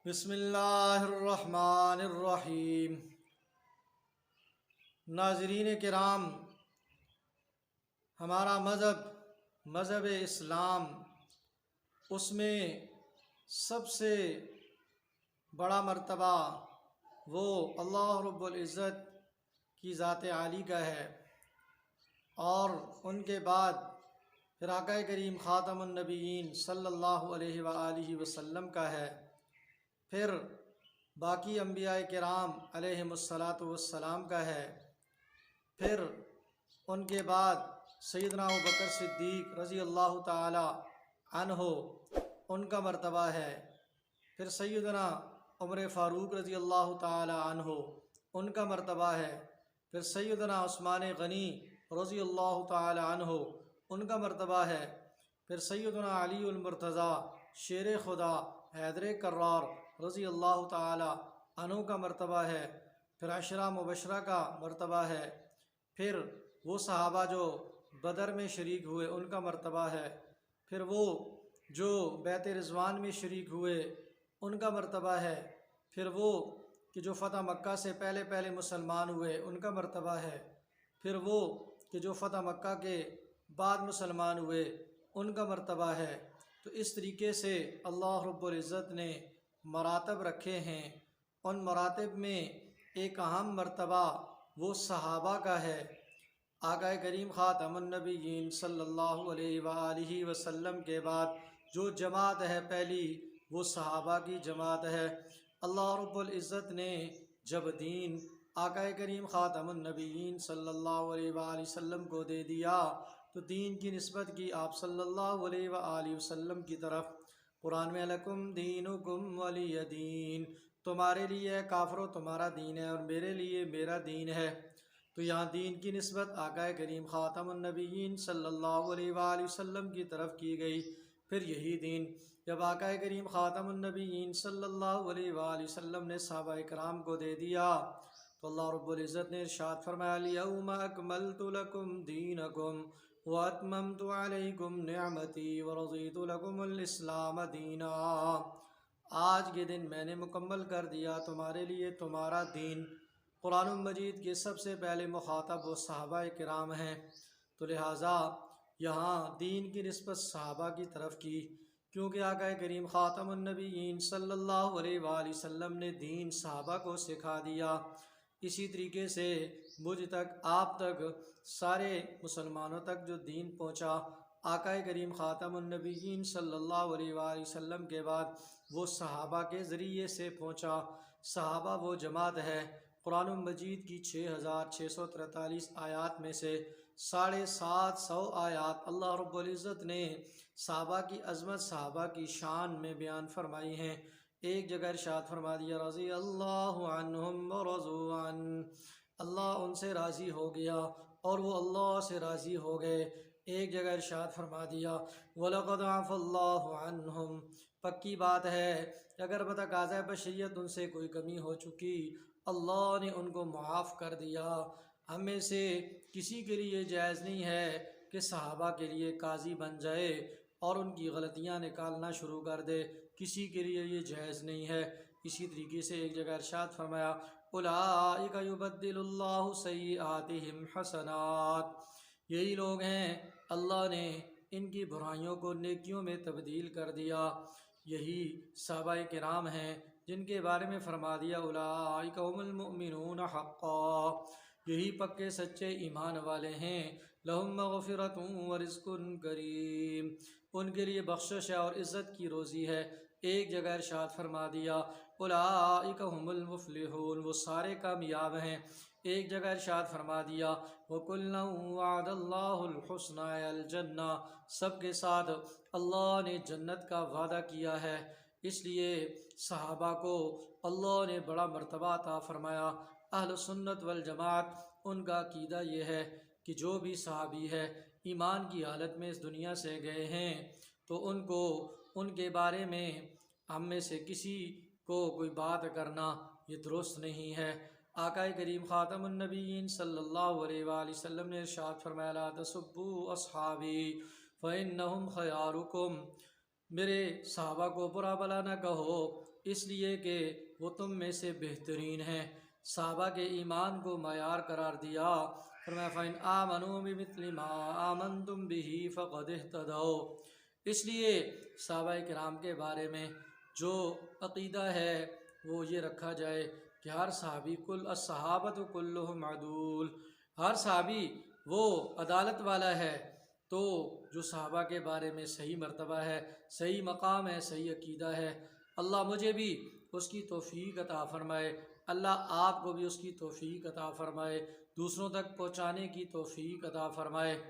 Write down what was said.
بسم اللہ الرحمن الرحیم۔ ناظرین کرام، ہمارا مذہب اسلام، اس میں سب سے بڑا مرتبہ وہ اللہ رب العزت کی ذات عالی کا ہے، اور ان کے بعد پھر آقا کریم خاتم النبیین صلی اللہ علیہ وآلہ وسلم کا ہے، پھر باقی انبیاء کرام علیہم الصلاۃ والسلام کا ہے، پھر ان کے بعد سیدنا ابوبکر صدیق رضی اللہ تعالی عنہ ان کا مرتبہ ہے، پھر سیدنا عمر فاروق رضی اللہ تعالی عنہ ان کا مرتبہ ہے، پھر سیدنا عثمان غنی رضی اللہ تعالی عنہ ان کا مرتبہ ہے، پھر سیدنا علی المرتضیٰ شیر خدا حیدر کرار رضی اللہ تعالی عنہ کا مرتبہ ہے، پھر عشرہ مبشرہ کا مرتبہ ہے، پھر وہ صحابہ جو بدر میں شریک ہوئے ان کا مرتبہ ہے، پھر وہ جو بیعت رضوان میں شریک ہوئے ان کا مرتبہ ہے، پھر وہ کہ جو فتح مکہ سے پہلے مسلمان ہوئے ان کا مرتبہ ہے، پھر وہ کہ جو فتح مکہ کے بعد مسلمان ہوئے ان کا مرتبہ ہے۔ تو اس طریقے سے اللہ رب العزت نے مراتب رکھے ہیں، ان مراتب میں ایک اہم مرتبہ وہ صحابہ کا ہے۔ آقا کریم خاتم النبیین صلی اللہ علیہ وآلہ وسلم کے بعد جو جماعت ہے پہلی، وہ صحابہ کی جماعت ہے۔ اللہ رب العزت نے جب دین آقا کریم خاتم النبیین صلی اللہ علیہ وآلہ وسلم کو دے دیا تو دین کی نسبت کی آپ صلی اللہ علیہ وآلہ وسلم کی طرف۔ قرآن میں لکم دینکم ولی دین، تمہارے لیے کافرو تمہارا دین ہے اور میرے لیے میرا دین ہے۔ تو یہاں دین کی نسبت آقا کریم خاتم النبیین صلی اللہ علیہ وآلہ وسلم کی طرف کی گئی۔ پھر یہی دین جب آقا کریم خاتم النبیین صلی اللہ علیہ وآلہ وسلم نے صحابہ کرام کو دے دیا تو اللہ رب العزت نے ارشاد فرمایا الیوم اکملت لکم دینکم واتممت علیکم نعمتی ورضیت لکم الاسلام دینا۔ آج کے دن میں نے مکمل کر دیا تمہارے لیے تمہارا دین۔ قرآن مجید کے سب سے پہلے مخاطب وہ صحابہ کرام ہیں، تو لہٰذا یہاں دین کی نسبت صحابہ کی طرف کی، کیونکہ آقا کریم خاتم النبیین صلی اللہ علیہ وآلہ وسلم نے دین صحابہ کو سکھا دیا۔ اسی طریقے سے مجھ تک آپ تک سارے مسلمانوں تک جو دین پہنچا آقا کریم خاتم النبیین صلی اللہ علیہ وآلہ وسلم کے بعد وہ صحابہ کے ذریعے سے پہنچا۔ صحابہ وہ جماعت ہے، قرآن مجید کی 6643 آیات میں سے 750 آیات اللہ رب العزت نے صحابہ کی عظمت صحابہ کی شان میں بیان فرمائی ہیں۔ ایک جگہ ارشاد فرما دیا رضی اللہ عنہم ورضوا عنہ، اللہ ان سے راضی ہو گیا اور وہ اللہ سے راضی ہو گئے۔ ایک جگہ ارشاد فرما دیا وَلَقَدْ عَفَا اللَّهُ عَنْهُمْ، پکی بات ہے اگر بتقاضۂ بشریت ان سے کوئی کمی ہو چکی اللہ نے ان کو معاف کر دیا۔ ہم میں سے کسی کے لیے جائز نہیں ہے کہ صحابہ کے لیے قاضی بن جائے اور ان کی غلطیاں نکالنا شروع کر دے، کسی کے لیے یہ جائز نہیں ہے۔ اسی طریقے سے ایک جگہ ارشاد فرمایا اولئک یبدل اللہ سیئاتہم حسنات، یہی لوگ ہیں اللہ نے ان کی برائیوں کو نیکیوں میں تبدیل کر دیا۔ یہی صحابہ کرام ہیں جن کے بارے میں فرما دیا اولئک هم المؤمنون حقا، یہی پکے سچے ایمان والے ہیں۔ لہم مغفرۃ ورزق کریم، ان کے لیے بخشش ہے اور عزت کی روزی ہے۔ ایک جگہ ارشاد فرما دیا اولئک هم المفلحون، وہ سارے کامیاب ہیں۔ ایک جگہ ارشاد فرما دیا وَكُلًّا وَعَدَ اللَّهُ الْحُسْنَى الْجَنَّةَ، سب کے ساتھ اللہ نے جنت کا وعدہ کیا ہے۔ اس لیے صحابہ کو اللہ نے بڑا مرتبہ عطا فرمایا۔ اہل سنت والجماعت ان کا عقیدہ یہ ہے کہ جو بھی صحابی ہے ایمان کی حالت میں اس دنیا سے گئے ہیں تو ان کو ان کے بارے میں ہم میں سے کسی کو کوئی بات کرنا یہ درست نہیں ہے۔ آقا کریم خاتم النبیین صلی اللہ علیہ وآلہ وسلم نے ارشاد فرمایا لا تسبوا اصحابی فإنہم خیارکم، میرے صحابہ کو برا بلا نہ کہو، اس لیے کہ وہ تم میں سے بہترین ہیں۔ صحابہ کے ایمان کو معیار قرار دیا، فرمایا فَإِنْ آمَنُوا بِمِثْلِ مَا آمَنْتُمْ بِهِ فَقَدِ اهْتَدَوْا۔ اس لیے صحابہ کرام کے بارے میں جو عقیدہ ہے وہ یہ رکھا جائے کہ ہر صحابی الصحابۃ کلہم عدول، ہر صحابی وہ عدالت والا ہے۔ تو جو صحابہ کے بارے میں صحیح مرتبہ ہے، صحیح مقام ہے، صحیح عقیدہ ہے، اللہ مجھے بھی اس کی توفیق عطا فرمائے، اللہ آپ کو بھی اس کی توفیق عطا فرمائے، دوسروں تک پہنچانے کی توفیق عطا فرمائے۔